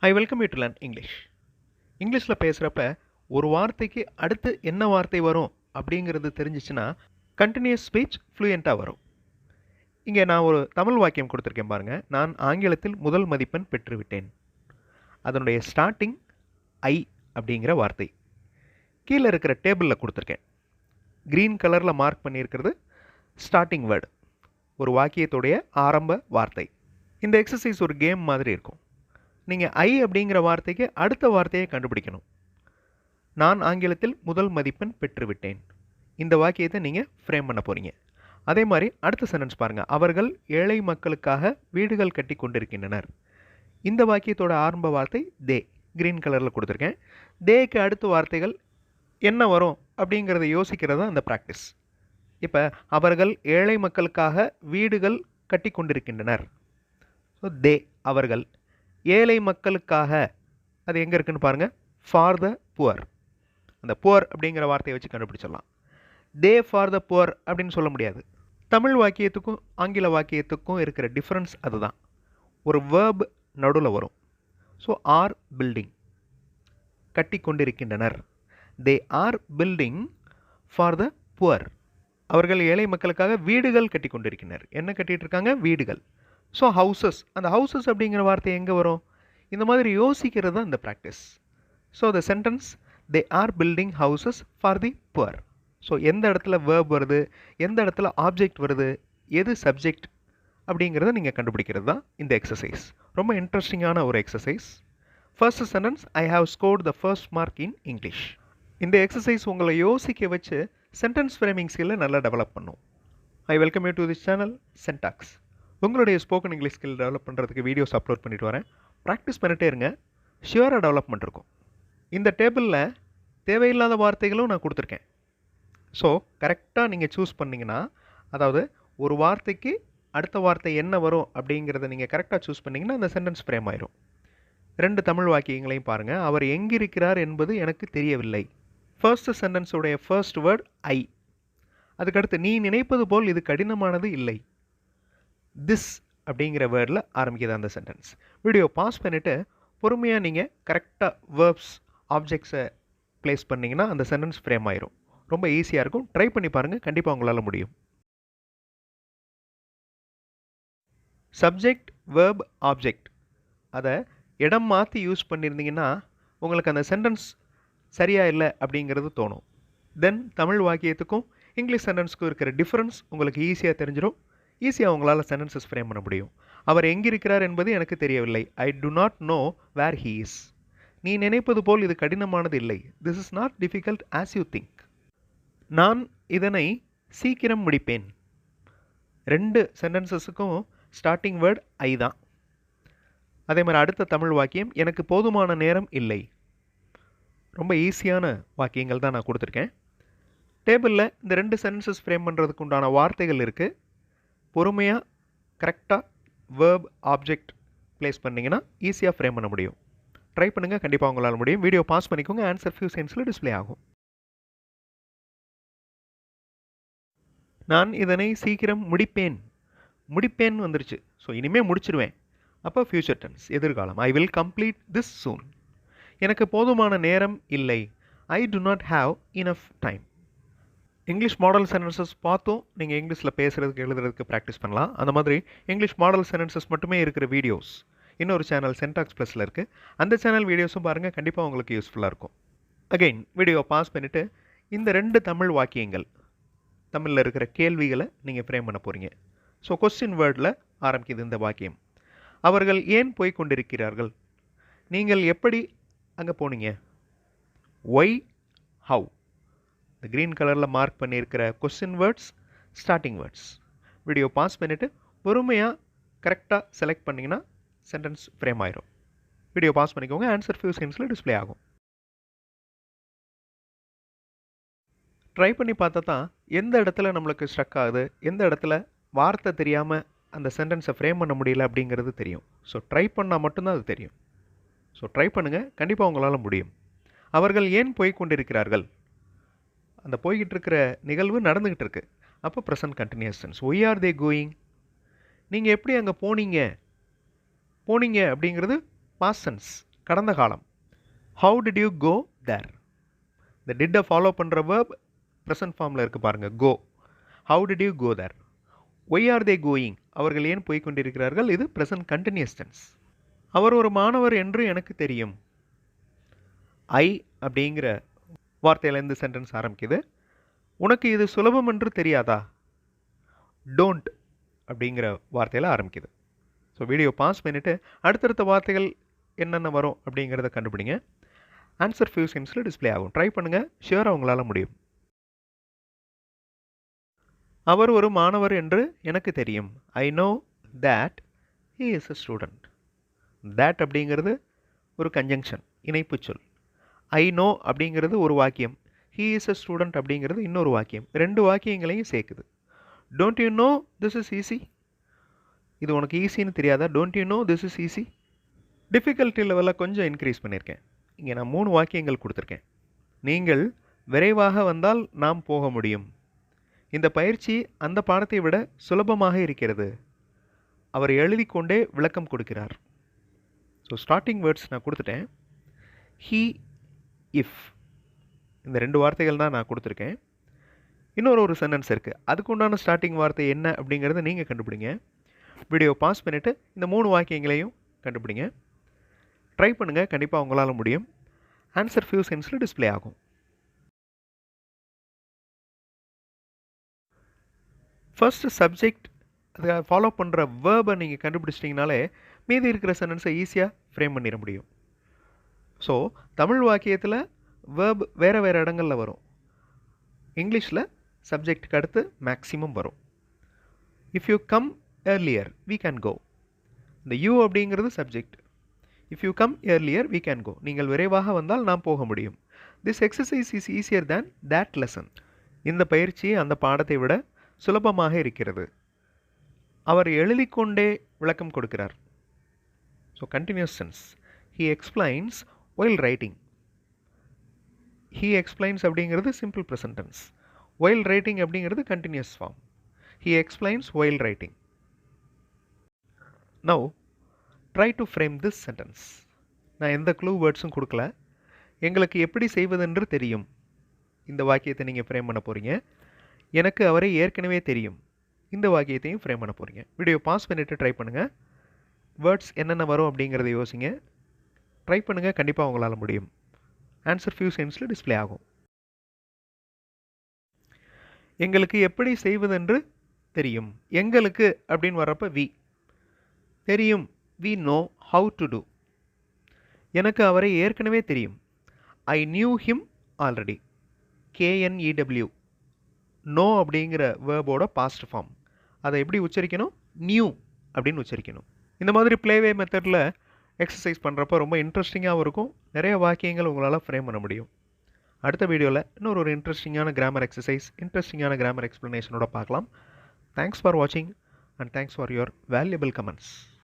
I welcome you to learn English. இங்கிலீஷில் பேசுகிறப்ப ஒரு வார்த்தைக்கு அடுத்து என்ன வார்த்தை வரும் அப்படிங்கிறது தெரிஞ்சிச்சுன்னா கண்டினியூஸ் ஸ்பீச் ஃப்ளூயண்ட்டாக வரும். இங்கே நான் ஒரு தமிழ் வாக்கியம் கொடுத்துருக்கேன் பாருங்கள். நான் ஆங்கிலத்தில் முதல் மதிப்பெண் பெற்றுவிட்டேன். அதனுடைய ஸ்டார்டிங் ஐ அப்படிங்கிற வார்த்தை கீழே இருக்கிற டேபிளில் கொடுத்துருக்கேன். க்ரீன் கலரில் மார்க் பண்ணியிருக்கிறது ஸ்டார்டிங் வேர்டு, ஒரு வாக்கியத்துடைய ஆரம்ப வார்த்தை. இந்த எக்ஸசைஸ் ஒரு கேம் மாதிரி இருக்கும். நீங்கள் ஐ அப்படிங்கிற வார்த்தைக்கு அடுத்த வார்த்தையை கண்டுபிடிக்கணும். நான் ஆங்கிலத்தில் முதல் மதிப்பெண் பெற்றுவிட்டேன். இந்த வாக்கியத்தை நீங்கள் ஃப்ரேம் பண்ண போகிறீங்க. அதே மாதிரி அடுத்த சென்டென்ஸ் பாருங்கள். அவர்கள் ஏழை மக்களுக்காக வீடுகள் கட்டி கொண்டிருக்கின்றனர். இந்த வாக்கியத்தோட ஆரம்ப வார்த்தை தே, க்ரீன் கலரில் கொடுத்துருக்கேன். தேக்கு அடுத்த வார்த்தைகள் என்ன வரும் அப்படிங்கிறத யோசிக்கிறது தான் அந்த ப்ராக்டிஸ். இப்போ அவர்கள் ஏழை மக்களுக்காக வீடுகள் கட்டி கொண்டிருக்கின்றனர். ஸோ தே, அவர்கள். ஏழை மக்களுக்காக அது எங்கே இருக்குன்னு பாருங்கள். For the poor. அந்த புவர் அப்படிங்கிற வார்த்தையை வச்சு கண்டுபிடிச்சிடலாம். தே ஃபார் த புவர் அப்படின்னு சொல்ல முடியாது. தமிழ் வாக்கியத்துக்கும் ஆங்கில வாக்கியத்துக்கும் இருக்கிற டிஃப்ரென்ஸ் அதுதான். ஒரு வேர்ப் நடுவில் வரும். ஸோ ஆர் பில்டிங், கட்டி கொண்டிருக்கின்றனர். They are building for the poor. அவர்கள் ஏழை மக்களுக்காக வீடுகள் கட்டி கொண்டிருக்கின்றனர். என்ன கட்டிகிட்டு இருக்காங்க? வீடுகள். So houses. அந்த ஹவுசஸ் அப்படிங்கிற வார்த்தை எங்கே வரும்? இந்த மாதிரி யோசிக்கிறது தான் இந்த practice. So the sentence they are building houses for the poor. So எந்த இடத்துல வேர்ப் வருது, எந்த இடத்துல ஆப்ஜெக்ட் வருது, எது சப்ஜெக்ட் அப்படிங்கிறத நீங்கள் கண்டுபிடிக்கிறது தான் இந்த எக்ஸசைஸ். ரொம்ப இன்ட்ரெஸ்டிங்கான ஒரு exercise. First sentence, I have scored the first mark in English. இந்த எக்ஸசைஸ் உங்களை யோசிக்க வச்சு சென்டென்ஸ் ஃப்ரேமிங் ஸ்கில்லை நல்லா டெவலப் பண்ணும். I welcome you to this channel Syntax. உங்களுடைய ஸ்போக்கன் இங்கிலீஷ் ஸ்கில் டெவலப் பண்ணுறதுக்கு வீடியோஸ் அப்லோட் பண்ணிட்டு வரேன். ப்ராக்டிஸ் பண்ணிட்டே இருங்க, ஷியூராக டெவலப்மெண்ட் இருக்கும். இந்த டேபிளில் தேவையில்லாத வார்த்தைகளும் நான் கொடுத்துருக்கேன். ஸோ கரெக்டாக நீங்கள் சூஸ் பண்ணிங்கன்னா, அதாவது ஒரு வார்த்தைக்கு அடுத்த வார்த்தை என்ன வரும் அப்படிங்கிறத நீங்கள் கரெக்டாக சூஸ் பண்ணிங்கன்னா அந்த சென்டென்ஸ் ஃப்ரேம் ஆயிரும். 2 தமிழ் வாக்கியங்களையும் பாருங்கள். அவர் எங்கிருக்கிறார் என்பது எனக்கு தெரியவில்லை. ஃபர்ஸ்ட் சென்டென்ஸுடைய ஃபர்ஸ்ட் வேர்ட் ஐ. அதுக்கடுத்து நீ நினைப்பது போல் இது கடினமானது இல்லை. திஸ் அப்படிங்கிற வேர்டில் ஆரம்பிக்குது அந்த சென்டென்ஸ். வீடியோ பாஸ் பண்ணிவிட்டு பொறுமையாக நீங்கள் கரெக்டாக வேர்ப்ஸ் ஆப்ஜெக்ட்ஸை ப்ளேஸ் பண்ணிங்கன்னா அந்த சென்டென்ஸ் ஃப்ரேம் ஆயிரும். ரொம்ப ஈஸியாக இருக்கும். ட்ரை பண்ணி பாருங்கள், கண்டிப்பாக உங்களால் முடியும். சப்ஜெக்ட், வேர்ப், ஆப்ஜெக்ட் அதை இடம் மாற்றி யூஸ் பண்ணியிருந்தீங்கன்னா உங்களுக்கு அந்த சென்டென்ஸ் சரியாக இல்லை அப்படிங்கிறது தோணும். தென் தமிழ் வாக்கியத்துக்கும் இங்கிலீஷ் சென்டென்ஸுக்கும் இருக்கிற டிஃப்ரென்ஸ் உங்களுக்கு ஈஸியாக தெரிஞ்சிடும். ஈஸியாக உங்களால் சென்டென்சஸ் ஃப்ரேம் பண்ண முடியும். அவர் எங்கிருக்கிறார் என்பது எனக்கு தெரியவில்லை. I do not know where he is. நீ நினைப்பது போல் இது கடினமானது இல்லை. This is not difficult as you think. நான் இதனை சீக்கிரம் முடிப்பேன். 2 சென்டென்சஸுக்கும் ஸ்டார்டிங் வேர்ட் ஐ தான். அதே மாதிரி அடுத்த தமிழ் வாக்கியம், எனக்கு போதுமான நேரம் இல்லை. ரொம்ப ஈஸியான வாக்கியங்கள் தான் நான் கொடுத்துருக்கேன். டேபிளில் இந்த 2 சென்டென்சஸ் ஃப்ரேம் பண்ணுறதுக்கு உண்டான வார்த்தைகள் இருக்குது. பொறுமையாக கரெக்டாக வேர்ப் ஆப்ஜெக்ட் ப்ளேஸ் பண்ணிங்கன்னா ஈஸியாக ஃப்ரேம் பண்ண முடியும். ட்ரை பண்ணுங்கள், கண்டிப்பாக உங்களால் முடியும். வீடியோ பாஸ் பண்ணிக்கோங்க. ஆன்சர் ஃபியூ செகண்ட்ஸில் டிஸ்பிளே ஆகும். நான் இதனை சீக்கிரம் முடிப்பேன். முடிப்பேன் வந்துருச்சு. ஸோ இனிமேல் முடிச்சிடுவேன். அப்போ ஃபியூச்சர் டென்ஸ், எதிர்காலம். I will complete this soon. எனக்கு போதுமான நேரம் இல்லை. I do not have enough time. English model sentences பார்த்தும் நீங்கள் இங்கிலீஷில் பேசுகிறதுக்கு எழுதுறதுக்கு ப்ராக்டிஸ் பண்ணலாம். அந்த மாதிரி இங்கிலீஷ் மாடல் சென்டென்சஸ் மட்டுமே இருக்கிற வீடியோஸ் இன்னொரு சேனல் சென்டாக்ஸ் ப்ளஸில் இருக்குது. அந்த சேனல் வீடியோஸும் பாருங்கள், கண்டிப்பாக உங்களுக்கு யூஸ்ஃபுல்லாக இருக்கும். அகெயின் வீடியோ பாஸ் பண்ணிவிட்டு இந்த 2 தமிழ் வாக்கியங்கள், தமிழில் இருக்கிற கேள்விகளை நீங்கள் ஃப்ரேம் பண்ண போகிறீங்க. ஸோ கொஸ்டின் வேர்டில் ஆரம்பிக்குது இந்த வாக்கியம். அவர்கள் ஏன் போய் கொண்டிருக்கிறார்கள்? நீங்கள் எப்படி அங்கே போனீங்க? Why, how. இந்த க்ரீன் கலரில் மார்க் பண்ணியிருக்கிற question words, starting words. Video pause பண்ணிவிட்டு பொறுமையாக கரெக்டாக செலக்ட் பண்ணிங்கன்னா சென்டென்ஸ் ஃப்ரேம் ஆயிரும். வீடியோ பாஸ் பண்ணிக்கோங்க. ஆன்சர் ஃபியூ செகண்ட்ஸில் டிஸ்பிளே ஆகும். ட்ரை பண்ணி பார்த்தா தான் எந்த இடத்துல நம்மளுக்கு ஸ்ட்ரக் ஆகுது, எந்த இடத்துல வார்த்தை தெரியாமல் அந்த சென்டென்ஸை ஃப்ரேம் பண்ண முடியல அப்படிங்கிறது தெரியும். ஸோ ட்ரை பண்ணால் மட்டும்தான் அது தெரியும். ஸோ ட்ரை பண்ணுங்கள், கண்டிப்பாக உங்களால் முடியும். அவர்கள் ஏன் போய் கொண்டிருக்கிறார்கள்? அந்த போய்கிட்டு இருக்கிற நிகழ்வு நடந்துக்கிட்டு இருக்கு. அப்போ present continuous tense. Why are they going? நீங்கள் எப்படி அங்கே போனீங்க? போனீங்க அப்படிங்கிறது பாஸ்ட் டென்ஸ். கடந்த காலம். How did you go there? இந்த did ஃபாலோ பண்ணுற verb ப்ரெசன்ட் ஃபார்மில் இருக்குது பாருங்கள், go. How did you go there? Why are they going? அவர்கள் ஏன் போய் கொண்டிருக்கிறார்கள்? இது ப்ரெசன்ட் கண்டினியூஸ் டென்ஸ். அவர் ஒரு மாணவர் என்று எனக்கு தெரியும். ஐ அப்படிங்கிற வார்த்தையில் இந்த சென்டென்ஸ் ஆரம்பிக்குது. உனக்கு இது சுலபம் என்று தெரியாதா? டோன்ட் அப்படிங்கிற வார்த்தையில் ஆரம்பிக்குது. ஸோ வீடியோ பாஸ் பண்ணிவிட்டு அடுத்தடுத்த வார்த்தைகள் என்னென்ன வரும் அப்படிங்கிறத கண்டுபிடிங்க. ஆன்சர் ஃபியூ செகண்ட்ஸில் டிஸ்பிளே ஆகும். ட்ரை பண்ணுங்கள், ஷியூராக உங்களால் முடியும். அவர் ஒரு மாணவர் என்று எனக்கு தெரியும். I know that he is a student. That அப்படிங்கிறது ஒரு கன்ஜங்ஷன், இணைப்பு சொல். ஐ நோ அப்படிங்கிறது ஒரு வாக்கியம், ஹீ இஸ் அ ஸ்டூடெண்ட் அப்படிங்கிறது இன்னொரு வாக்கியம். ரெண்டு வாக்கியங்களையும் சேர்க்குது. Don't you know this is easy? இது உனக்கு ஈஸின்னு தெரியாதா? Don't you know this is easy? Difficulty லெவலில் கொஞ்சம் இன்க்ரீஸ் பண்ணியிருக்கேன். இங்கே நான் 3 வாக்கியங்கள் கொடுத்துருக்கேன். நீங்கள் விரைவாக வந்தால் நாம் போக முடியும். இந்த பயிற்சி அந்த பாடத்தை விட சுலபமாக இருக்கிறது. அவர் எழுதி கொண்டே விளக்கம் கொடுக்கிறார். ஸோ ஸ்டார்டிங் வேர்ட்ஸ் நான் கொடுத்துட்டேன். ஹீ, இஃப், இந்த 2 வார்த்தைகள் தான் நான் கொடுத்துருக்கேன். இன்னொரு சென்டென்ஸ் இருக்குது, அதுக்கு உண்டான ஸ்டார்டிங் வார்த்தை என்ன அப்படிங்கிறத நீங்கள் கண்டுபிடிங்க. வீடியோ பாஸ் பண்ணிவிட்டு இந்த 3 வாக்கியங்களையும் கண்டுபிடிங்க. ட்ரை பண்ணுங்கள், கண்டிப்பாக உங்களால் முடியும். ஆன்சர் ஃபியூ செகண்ட்ஸில் டிஸ்பிளே ஆகும். ஃபர்ஸ்ட் சப்ஜெக்ட், அதை ஃபாலோ பண்ணுற வேர்பை நீங்கள் கண்டுபிடிச்சிட்டிங்கனாலே மீதி இருக்கிற சென்டென்ஸை ஈஸியாக ஃப்ரேம் பண்ணிட முடியும். ஸோ தமிழ் வாக்கியத்தில் வேர்ப் வேறு வேறு இடங்களில் வரும். இங்கிலீஷில் சப்ஜெக்ட்டுக்கு அடுத்து மேக்ஸிமம் வரும். If you come earlier we can go. இந்த யூ அப்படிங்கிறது subject. If you come earlier we can go. நீங்கள் விரைவாக வந்தால் நாம் போக முடியும். This exercise is easier than that lesson. இந்த பயிற்சி அந்த பாடத்தை விட சுலபமாக இருக்கிறது. அவர் எழுதிக்கொண்டே விளக்கம் கொடுக்கிறார். So continuous tense. He explains while writing. He explains அப்படிங்கிறது simple present tense. While writing அப்படிங்கிறது continuous form. He explains while writing. Now try to frame this sentence. நான் எந்த க்ளூ வேர்ட்ஸும் கொடுக்கல. எங்களுக்கு எப்படி செய்வதென்று தெரியும். இந்த வாக்கியத்தை நீங்கள் ஃப்ரேம் பண்ண போகிறீங்க. எனக்கு அவரை ஏற்கனவே தெரியும். இந்த வாக்கியத்தையும் ஃப்ரேம் பண்ண போகிறீங்க. வீடியோ பாஸ் பண்ணிவிட்டு ட்ரை பண்ணுங்கள். வேர்ட்ஸ் என்னென்ன வரும் அப்படிங்கிறத யோசிங்க. ட்ரை பண்ணுங்கள், கண்டிப்பாக உங்களால் முடியும். ஆன்சர் ஃபியூ செகண்ட்ஸில் டிஸ்பிளே ஆகும். எங்களுக்கு எப்படி செய்வதென்று தெரியும். எங்களுக்கு அப்படின்னு வர்றப்ப வி. தெரியும், we know how to do. எனக்கு அவரை ஏற்கனவே தெரியும். I knew him already. KNEW. Know அப்படிங்கிற வேர்போட பாஸ்ட் ஃபார்ம். அதை எப்படி உச்சரிக்கணும்? நியூ அப்படின்னு உச்சரிக்கணும். இந்த மாதிரி ப்ளேவே மெத்தடில் எக்ஸசைஸ் பண்ணுறப்ப ரொம்ப இன்ட்ரெஸ்டிங்காகவும் இருக்கும். நிறைய வாக்கியங்கள் உங்களால் ஃப்ரேம் பண்ண முடியும். அடுத்த வீடியோவில் இன்னொரு இன்ட்ரெஸ்டிங்கான கிராமர் எக்ஸசைஸ், இன்ட்ரெஸ்டிங்கான கிராமர் எக்ஸ்ப்ளனேஷனோட பார்க்கலாம். தேங்க்ஸ் ஃபார் வாட்சிங் and thanks for your valuable comments.